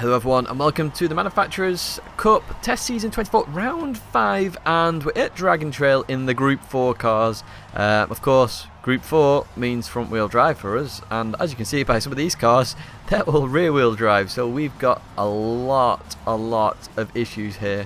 Hello everyone and welcome to the Manufacturers Cup Test Season 24 Round 5, and we're at Dragontrail in the Group 4 cars. Of course, Group 4 means front wheel drive for us, and as you can see by some of these cars, they're all rear wheel drive, so we've got a lot of issues here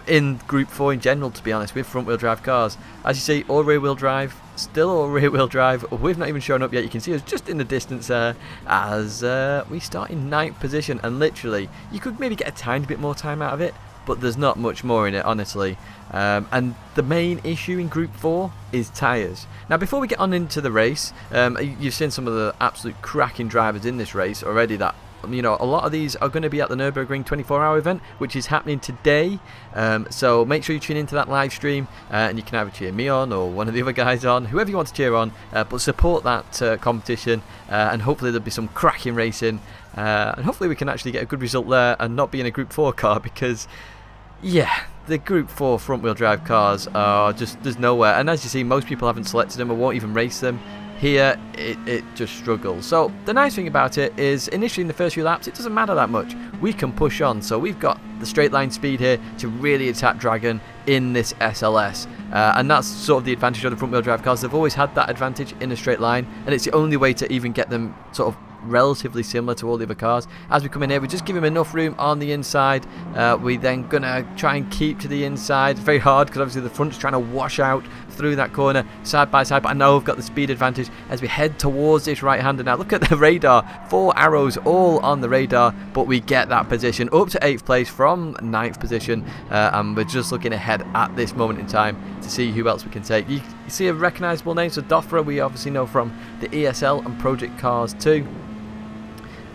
in Group 4 in general, to be honest, with front wheel drive cars. As you see, all rear wheel drive, still all rear wheel drive. We've not even shown up yet. You can see us just in the distance there as we start in 9th position, and literally you could maybe get a tiny bit more time out of it, but there's not much more in it, honestly. And the main issue in Group 4 is tyres. Now before we get on into the race, you've seen some of the absolute cracking drivers in this race already. That, you know, a lot of these are going to be at the Nürburgring 24-hour event, which is happening today. So make sure you tune into that live stream, and you can either cheer me on or one of the other guys on, whoever you want to cheer on, but support that competition, and hopefully there'll be some cracking racing, and hopefully we can actually get a good result there and not be in a Group 4 car, because yeah, the Group 4 front wheel drive cars are just, there's nowhere, and as you see, most people haven't selected them or won't even race them. Here it just struggles. So the nice thing about it is initially in the first few laps it doesn't matter that much. We can push on, so we've got the straight line speed here to really attack Dragon in this SLS, and that's sort of the advantage of the front wheel drive cars. They've always had that advantage in a straight line, and it's the only way to even get them sort of relatively similar to all the other cars. As we come in here, we just give him enough room on the inside. We then gonna try and keep to the inside. It's very hard because obviously the front's trying to wash out through that corner side by side, but I know we've got the speed advantage as we head towards this right hander. Now look at the radar, 4 arrows all on the radar, but we get that position up to 8th place from 9th position, and we're just looking ahead at this moment in time to see who else we can take. You see a recognisable name, so Gr4 we obviously know from the ESL and Project Cars too.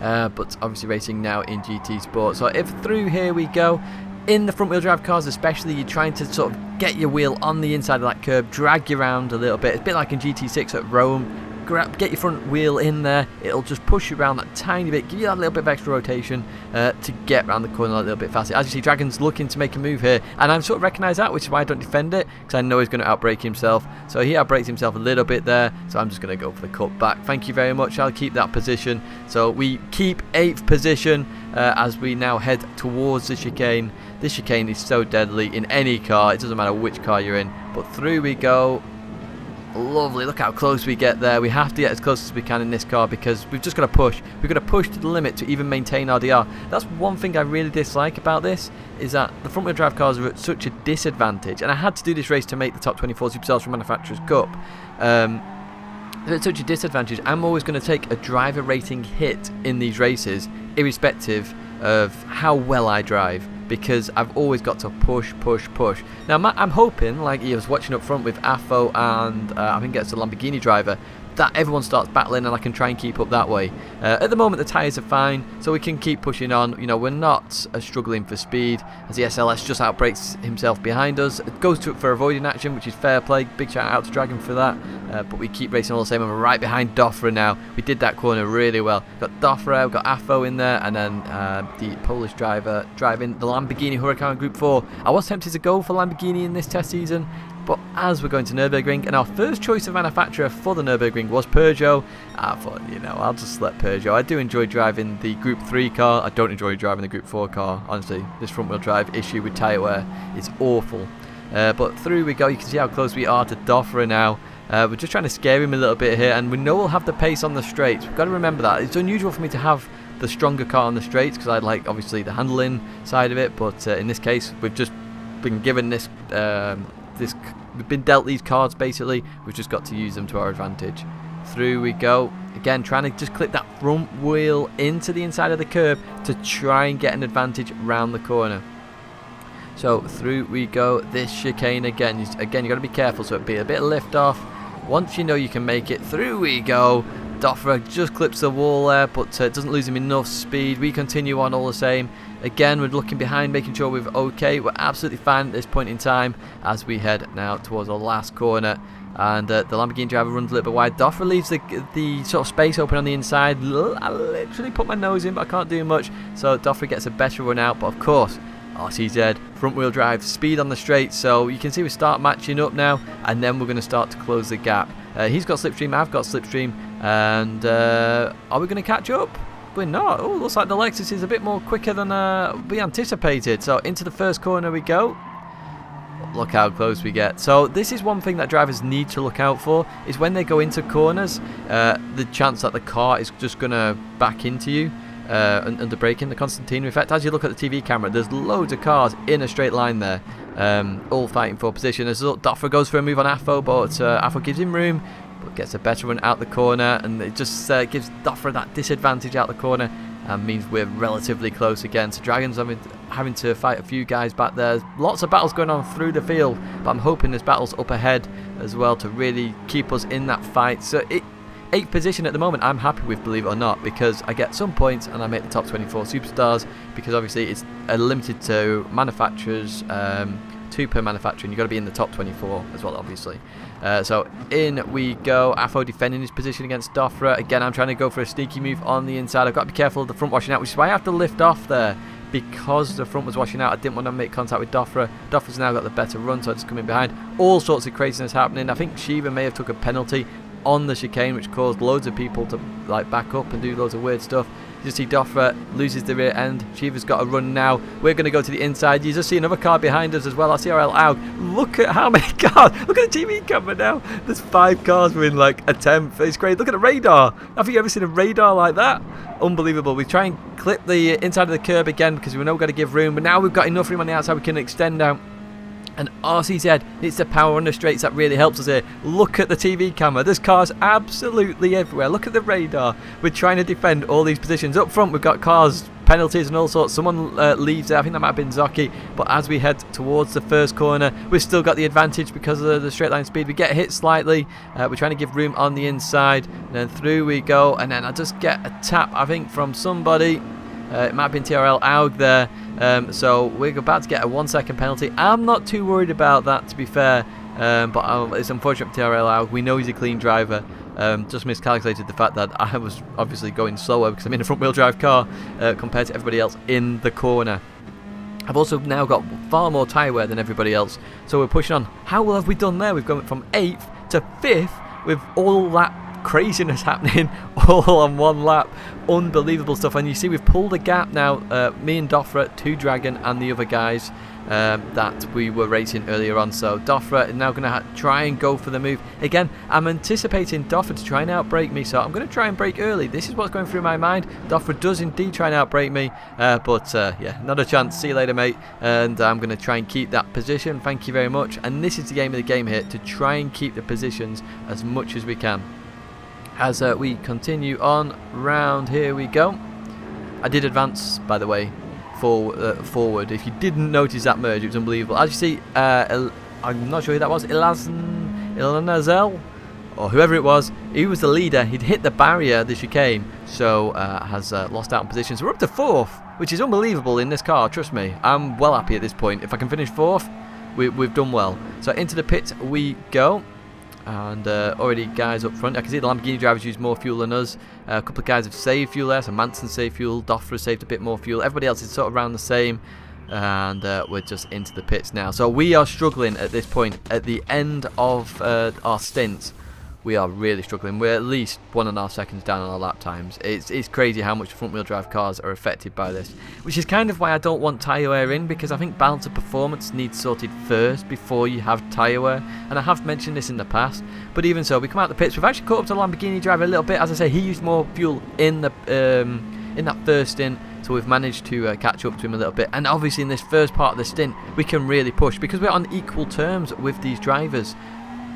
But obviously racing now in GT Sport. So if through here we go, in the front wheel drive cars especially, you're trying to sort of get your wheel on the inside of that curb, drag you around a little bit. It's a bit like in GT6 at Rome. Get your front wheel in there, it'll just push you around that tiny bit, give you that little bit of extra rotation to get around the corner a little bit faster. As you see, Dragon's looking to make a move here, and I've sort of recognised that, which is why I don't defend it, because I know he's going to outbrake himself. So he outbrakes himself a little bit there, so I'm just going to go for the cut back. Thank you very much, I'll keep that position. So we keep 8th position as we now head towards the chicane. This chicane is so deadly in any car, it doesn't matter which car you're in, but through we go. Lovely, look how close we get there. We have to get as close as we can in this car because we've just got to push. We've got to push to the limit to even maintain our DR. That's one thing I really dislike about this, is that the front wheel drive cars are at such a disadvantage, and I had to do this race to make the top 24 Supercells from Manufacturers Cup. They're at such a disadvantage. I'm always going to take a driver rating hit in these races, irrespective of how well I drive, because I've always got to push. Now I'm hoping, like he was watching up front with Afo and I think it's the Lamborghini driver, that everyone starts battling and I can try and keep up that way. At the moment the tyres are fine, so we can keep pushing on. You know, we're not struggling for speed as the SLS just outbrakes himself behind us. It goes to it for avoiding action, which is fair play. Big shout out to Dragon for that. But we keep racing all the same, and we're right behind Gr4 now. We did that corner really well. Got Gr4, we've got Afo in there, and then the Polish driver driving the Lamborghini Huracan Group 4. I was tempted to go for Lamborghini in this test season, but as we're going to Nürburgring, and our first choice of manufacturer for the Nürburgring was Peugeot, I thought, you know, I'll just let Peugeot. I do enjoy driving the Group 3 car. I don't enjoy driving the Group 4 car. Honestly, this front wheel drive issue with tyre wear is awful. But through we go. You can see how close we are to Gr4 now. We're just trying to scare him a little bit here, and we know we'll have the pace on the straights. We've got to remember that. It's unusual for me to have the stronger car on the straights because I like, obviously, the handling side of it, but in this case, we've just been given this... we've been dealt these cards basically. We've just got to use them to our advantage. Through we go again, trying to just clip that front wheel into the inside of the curb to try and get an advantage round the corner. So through we go, this chicane again. You've got to be careful, so it'll be a bit of lift off. Once you know you can make it, through we go. Gr4 just clips the wall there, but doesn't lose him enough speed. We continue on all the same. Again, we're looking behind, making sure we're okay. We're absolutely fine at this point in time as we head now towards the last corner. And the Lamborghini driver runs a little bit wide. Gr4 leaves the sort of space open on the inside. I literally put my nose in, but I can't do much. So Gr4 gets a better run out. But of course, RCZ, front wheel drive, speed on the straight. So you can see we start matching up now. And then we're going to start to close the gap. He's got slipstream, I've got slipstream. And are we going to catch up? we're not. Oh, looks like the Lexus is a bit more quicker than we anticipated. So into the first corner we go. Look how close we get. So this is one thing that drivers need to look out for, is when they go into corners, the chance that the car is just going to back into you under braking, the Constantino effect. As you look at the TV camera, there's loads of cars in a straight line there, all fighting for position. As Gr4 goes for a move on Afo, but Afo gives him room, but gets a better run out the corner, and it just gives Gr4 that disadvantage out the corner, and means we're relatively close again. So Dragon's having to fight a few guys back there. Lots of battles going on through the field, but I'm hoping there's battles up ahead as well to really keep us in that fight. So 8th position at the moment I'm happy with, believe it or not, because I get some points and I make the top 24 superstars, because obviously it's limited to manufacturers, 2 per manufacturer, and you've got to be in the top 24 as well, obviously. So in we go. Afo defending his position against Gr4. Again, I'm trying to go for a sneaky move on the inside. I've got to be careful of the front washing out, which is why I have to lift off there, because the front was washing out. I didn't want to make contact with Gr4. Gr4's now got the better run, so I just come in behind. All sorts of craziness happening. I think Shiva may have took a penalty on the chicane, which caused loads of people to back up and do loads of weird stuff. You just see Gr4 loses the rear end. Shiva's got a run now. We're going to go to the inside. You just see another car behind us as well. TRL out. Look at how many cars. Look at the TV camera now. There's 5 cars within like a 10th. It's great. Look at the radar. Have you ever seen a radar like that? Unbelievable. We try and clip the inside of the curb again because we know we've got to give room. But now we've got enough room on the outside. We can extend out. And RCZ needs the power on the straights. That really helps us here. Look at the TV camera. There's cars absolutely everywhere. Look at the radar. We're trying to defend all these positions. Up front, we've got cars, penalties and all sorts. Someone leaves there. I think that might have been Zocchi. But as we head towards the first corner, we've still got the advantage because of the straight line speed. We get hit slightly. We're trying to give room on the inside. And then through we go. And then I just get a tap, I think, from somebody. It might have been TRL Aug there. So we're about to get a 1-second penalty. I'm not too worried about that, to be fair. But it's unfortunate for TRL Aug. We know he's a clean driver. Just miscalculated the fact that I was obviously going slower because I'm in a front-wheel drive car compared to everybody else in the corner. I've also now got far more tyre wear than everybody else. So we're pushing on. How well have we done there? We've gone from 8th to 5th with all that craziness happening all on one lap. Unbelievable stuff. And you see we've pulled a gap now, me and Gr4 to Dragon and the other guys that we were racing earlier on. So Gr4 is now going to try and go for the move again. I'm anticipating Gr4 to try and outbrake me, so I'm going to try and brake early. This is what's going through my mind. Gr4 does indeed try and outbrake me, but yeah, not a chance. See you later, mate. And I'm going to try and keep that position. Thank you very much. And this is the game of the game here, to try and keep the positions as much as we can. As we continue on round, here we go. I did advance, by the way, forward. If you didn't notice that merge, it was unbelievable. As you see, I'm not sure who that was, Ilanazel, or whoever it was. He was the leader. He'd hit the barrier, the chicane, so has lost out on position. So we're up to 4th, which is unbelievable in this car, trust me. I'm well happy at this point. If I can finish 4th, we've done well. So into the pit we go. And already guys up front. I can see the Lamborghini drivers use more fuel than us. A couple of guys have saved fuel there. So Manson saved fuel. Gr4 saved a bit more fuel. Everybody else is sort of around the same. And we're just into the pits now. So we are struggling at this point. At the end of our stint, we are really struggling. We're at least 1.5 seconds down on our lap times. It's crazy how much front wheel drive cars are affected by this, which is kind of why I don't want tyre wear in, because I think balance of performance needs sorted first before you have tyre wear, and I have mentioned this in the past. But even so, we come out the pits. We've actually caught up to the Lamborghini driver a little bit. As I say, he used more fuel in the in that first stint, so we've managed to catch up to him a little bit. And obviously in this first part of the stint, we can really push because we're on equal terms with these drivers.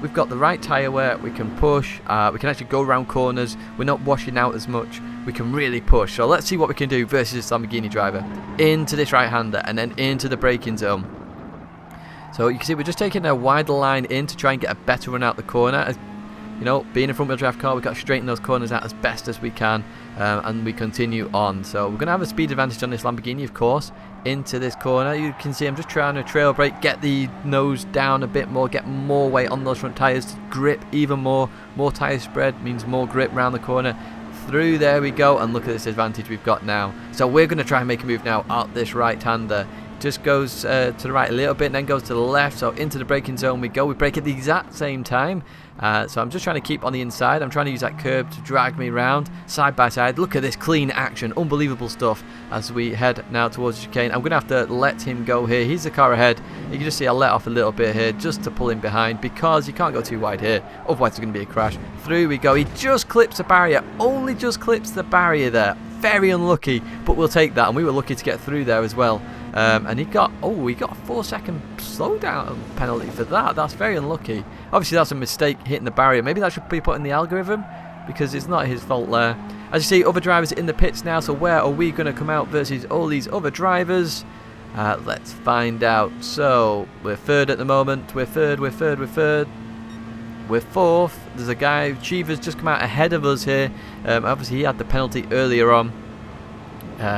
We've got the right tyre wear, we can push, we can actually go around corners, we're not washing out as much, we can really push. So let's see what we can do versus this Lamborghini driver. Into this right-hander and then into the braking zone. So you can see we're just taking a wider line in to try and get a better run out the corner. As, you know, being a front-wheel drive car, we've got to straighten those corners out as best as we can, and we continue on. So we're going to have a speed advantage on this Lamborghini, of course, into this corner. You can see I'm just trying to trail brake, get the nose down a bit more, get more weight on those front tyres to grip even more. More tyre spread means more grip around the corner. Through there we go, and look at this advantage we've got now. So we're going to try and make a move now at this right-hander just goes to the right a little bit and then goes to the left, so into the braking zone we go. We brake at the exact same time, so I'm just trying to keep on the inside. I'm trying to use that curb to drag me around side by side. Look at this clean action, unbelievable stuff as we head now towards the chicane. I'm going to have to let him go here. He's the car ahead. You can just see I let off a little bit here just to pull him behind because you can't go too wide here, otherwise there's going to be a crash. Through we go. He just clips the barrier, only just clips the barrier there. Very unlucky, but we'll take that, and we were lucky to get through there as well. And he got a 4-second slowdown penalty for that. That's very unlucky. Obviously that's a mistake hitting the barrier. Maybe that should be put in the algorithm because it's not his fault there. As you see, other drivers in the pits now, so where are we going to come out versus all these other drivers? Let's find out. So we're third at the moment. We're third. We're fourth. There's a guy, Cheever's just come out ahead of us here. Obviously he had the penalty earlier on.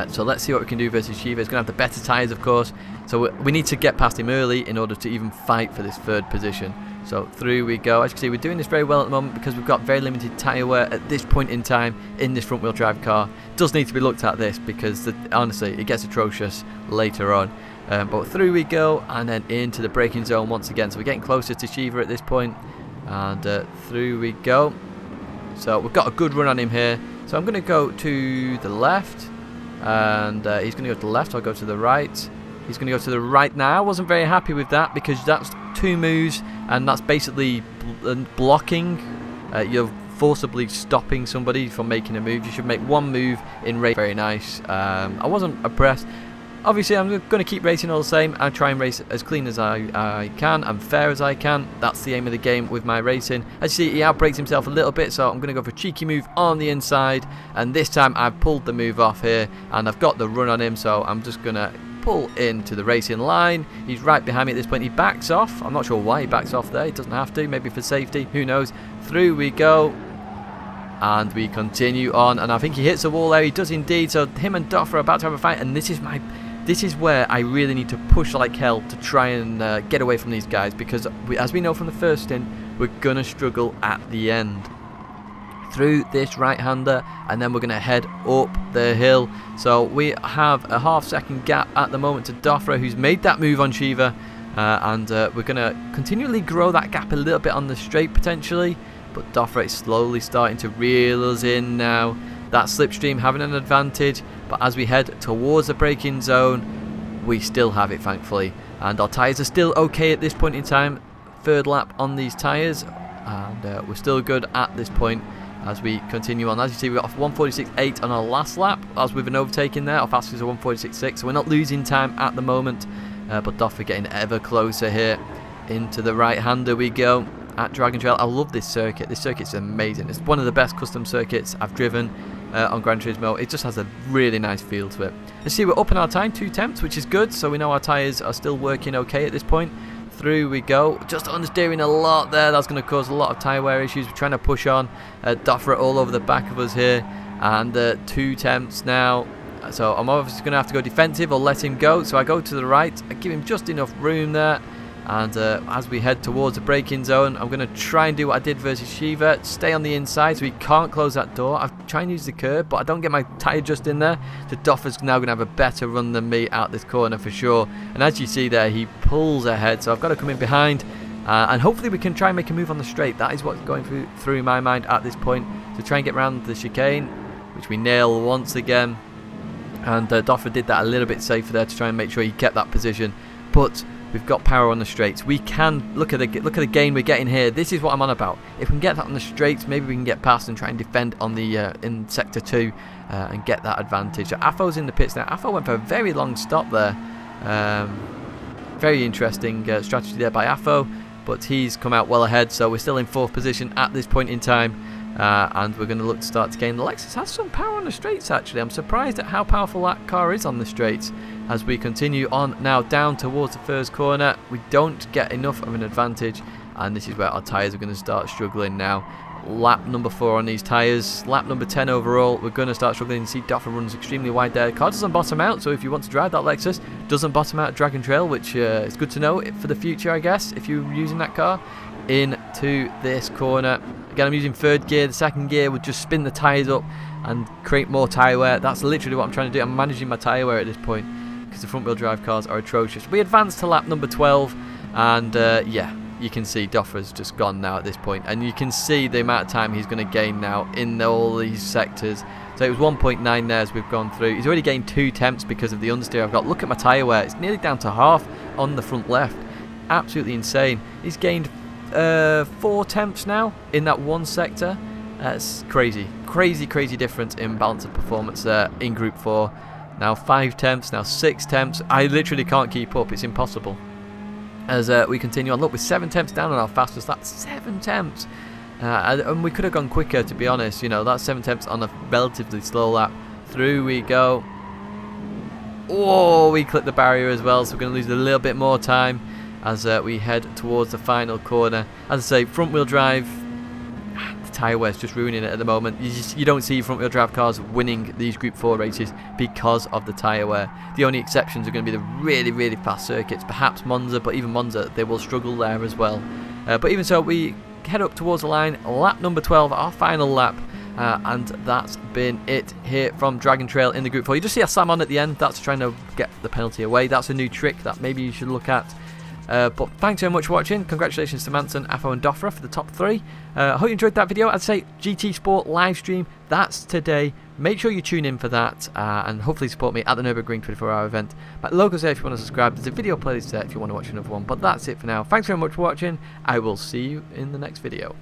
So let's see what we can do versus Cheever. He's going to have the better tyres, of course. So we need to get past him early in order to even fight for this third position. So through we go. As you can see, we're doing this very well at the moment because we've got very limited tyre wear at this point in time in this front wheel drive car. It does need to be looked at this because honestly it gets atrocious later on. But through we go and then into the braking zone once again. So we're getting closer to Cheever at this point. And through we go. So we've got a good run on him here. So I'm going to go to the left. And he's going to go to the left. I'll go to the right. He's going to go to the right now. I wasn't very happy with that because that's 2 moves and that's basically blocking. You're forcibly stopping somebody from making a move. You should make 1 move in race. Very nice. I wasn't impressed. Obviously I'm going to keep racing all the same. I try and race as clean as I can and fair as I can. That's the aim of the game with my racing. As you see, he outbrakes himself a little bit, so I'm going to go for a cheeky move on the inside, and this time I've pulled the move off here and I've got the run on him, so I'm just going to pull into the racing line. He's right behind me at this point. He backs off. I'm not sure why he backs off there. He doesn't have to, maybe for safety, who knows. Through we go. And we continue on, and I think he hits a wall there. He does indeed. So him and Duff are about to have a fight, and this is where I really need to push like hell to try and get away from these guys, because as we know from the first stint, we're gonna struggle at the end. Through this right-hander, and then we're gonna head up the hill. So we have a half-second gap at the moment to Doffra, who's made that move on Cheever, and we're gonna continually grow that gap a little bit on the straight potentially. But Doffra is slowly starting to reel us in now. That slipstream having an advantage, but as we head towards the braking zone, we still have it, thankfully. And our tyres are still okay at this point in time. 3rd lap on these tyres, and we're still good at this point as we continue on. As you see, we got 146.8 on our last lap, as with an overtaking there. Our fastest are 146.6, so we're not losing time at the moment. But Doffra getting ever closer here. Into the right-hander we go. At Dragontrail. I love this circuit. This circuit's amazing. It's one of the best custom circuits I've driven on Gran Turismo. It just has a really nice feel to it. You see, we're up in our time, 2 tenths, which is good. So we know our tyres are still working okay at this point. Through we go. Just understeering a lot there. That's going to cause a lot of tyre wear issues. We're trying to push on. Doffra all over the back of us here. And 2 tenths now. So I'm obviously going to have to go defensive or let him go. So I go to the right. I give him just enough room there. And as we head towards the braking zone, I'm going to try and do what I did versus Cheever. Stay on the inside so he can't close that door. I've tried and use the curb, but I don't get my tyre just in there. So Doffer's now going to have a better run than me out this corner for sure. And as you see there, he pulls ahead. So I've got to come in behind. And hopefully we can try and make a move on the straight. That is what's going through my mind at this point. To try and get around the chicane, which we nail once again. And Doffer did that a little bit safer there to try and make sure he kept that position. But we've got power on the straights. We can look at the gain we're getting here. This is what I'm on about. If we can get that on the straights, maybe we can get past and try and defend on the in sector 2 and get that advantage. So Affo's in the pits now. Affo went for a very long stop there. Very interesting strategy there by Affo, but he's come out well ahead. So we're still in 4th position at this point in time. And we're going to look to start to gain. The Lexus has some power on the straights actually. I'm surprised at how powerful that car is on the straights. As we continue on now down towards the first corner, we don't get enough of an advantage, and this is where our tyres are going to start struggling now. Lap number 4 on these tyres, lap number 10 overall, we're going to start struggling. You see Doffer runs extremely wide there. The car doesn't bottom out, so if you want to drive that Lexus, doesn't bottom out at Dragontrail, which is good to know for the future, I guess, if you're using that car. Into this corner. Again, I'm using 3rd gear. The 2nd gear would just spin the tyres up and create more tyre wear. That's literally what I'm trying to do. I'm managing my tyre wear at this point, because the front wheel drive cars are atrocious. We advanced to lap number 12, and yeah, you can see Gr4's just gone now at this point, and you can see the amount of time he's going to gain now in all these sectors. So it was 1.9 there as we've gone through. He's already gained 2 tenths because of the understeer I've got. Look at my tyre wear. It's nearly down to half on the front left. Absolutely insane. He's gained 4 tenths now in that one sector. That's crazy. Crazy difference in balance of performance there in Group 4. Now 5 tenths, now 6 tenths. I literally can't keep up. It's impossible. As we continue on. Look, we're 7 tenths down on our fastest lap. 7 tenths. And we could have gone quicker, to be honest. You know, that's 7 tenths on a relatively slow lap. Through we go. Oh, we clipped the barrier as well, so we're going to lose a little bit more time as we head towards the final corner. As I say, front wheel drive, the tyre wear's just ruining it at the moment. You don't see front wheel drive cars winning these Group 4 races because of the tyre wear. The only exceptions are going to be the really fast circuits, perhaps Monza, but even Monza, they will struggle there as well. But even so, we head up towards the line, lap number 12, our final lap, and that's been it here from Dragontrail in the Group 4. You just see a slam on at the end. That's trying to get the penalty away. That's a new trick that maybe you should look at. But thanks so much for watching. Congratulations to Manson, Afo and Gr4 for the top 3. I hope you enjoyed that video. I'd say GT Sport live stream, that's today. Make sure you tune in for that and hopefully support me at the Nürburgring 24-hour event. My logo's there if you want to subscribe. There's a video playlist there if you want to watch another one. But that's it for now. Thanks very much for watching. I will see you in the next video.